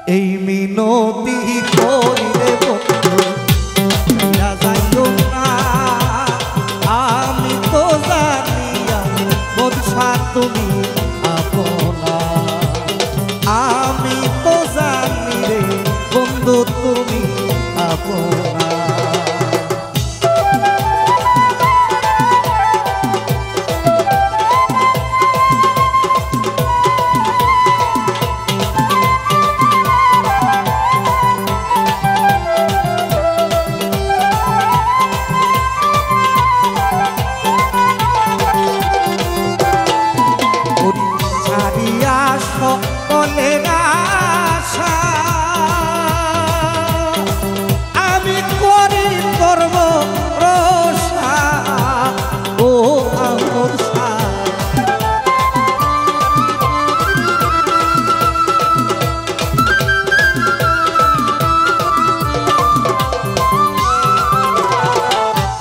এই মিনতি করি রে বন্ধু না যাইও না আমি তো জানি বৎসা তুমি আপনা আমি তো জানি রে বন্ধু তুমি আপনা সকলের আশা আমি করি করব রোষা ও আমার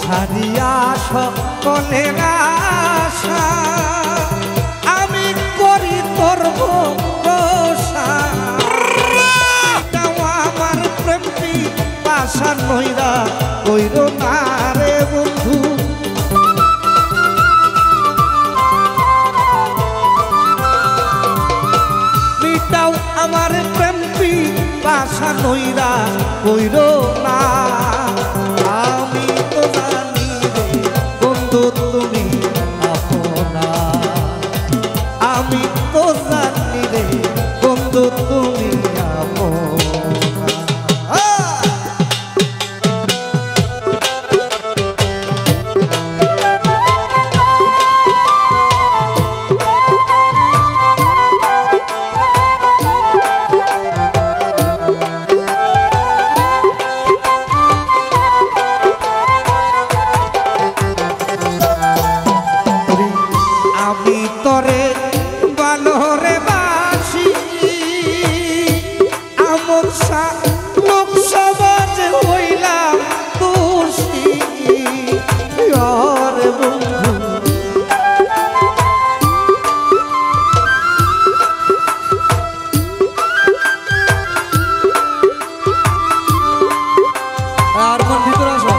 ছাড়িয়া সকলের আশা আমি করি করব আমার প্রেমী পাশা নইরা কইর না রে বন্ধু মিটাও আমার প্রেমী পাশা নইরা কইর না আমি তো জানি রে বন্ধু তুমি আপনা আমি তো জানি রে বন্ধু তুমি আমি তরে ভালো রে বাসি আমর লোক সমাজ হইলাম দোষী রে বন্ধু আর মন ভিতর আসো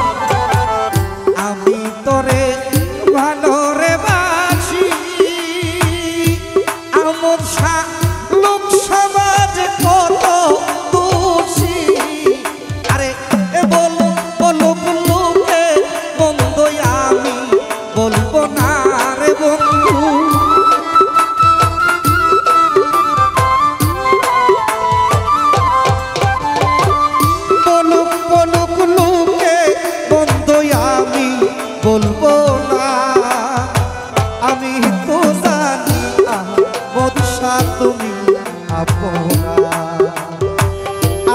আমি তরে ভালো রে বাসি আমর লোক সমাজ কত দোষী আরে বলো বলো লোকে বন্ধ আমি বলবো না রে বন্ধু বলুক বলুক লোকে বন্ধ আমি বলবো না আমি তো জানি বৎসা তুমি আপনা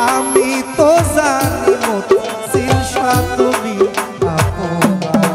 আমি তো জানি বৎসা তুমি আপনা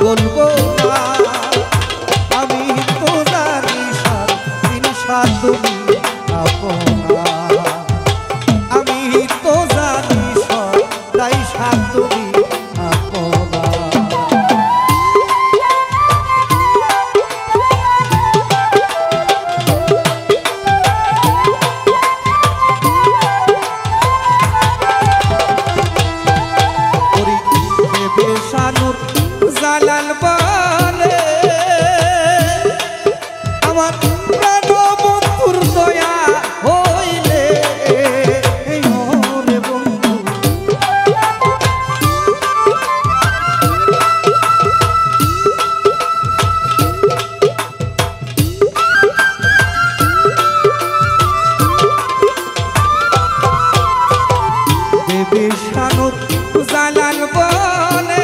বলবো না। আমি তো জানি সার দিন সার তুমি আপনা, আমি তো জানি সদাই সার তুমি আপনা। জালাল বলে আমার প্রাণ বন্ধুর দয়া হইলে ওরে বন্ধু, দেবে শানুর জালাল বলে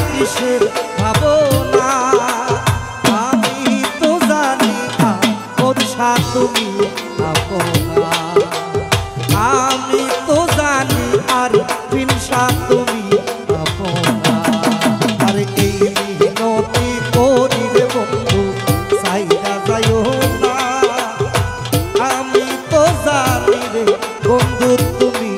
কিসের ভাবনা। আমি তো জানি কোথা তুমি আপনা, আমি তো জানি আর পিনসা তুমি আপনা। আর এই মিনতি করি রে বন্ধু সাইরা যাইও না, আমি তো জানি রে বন্ধু তুমি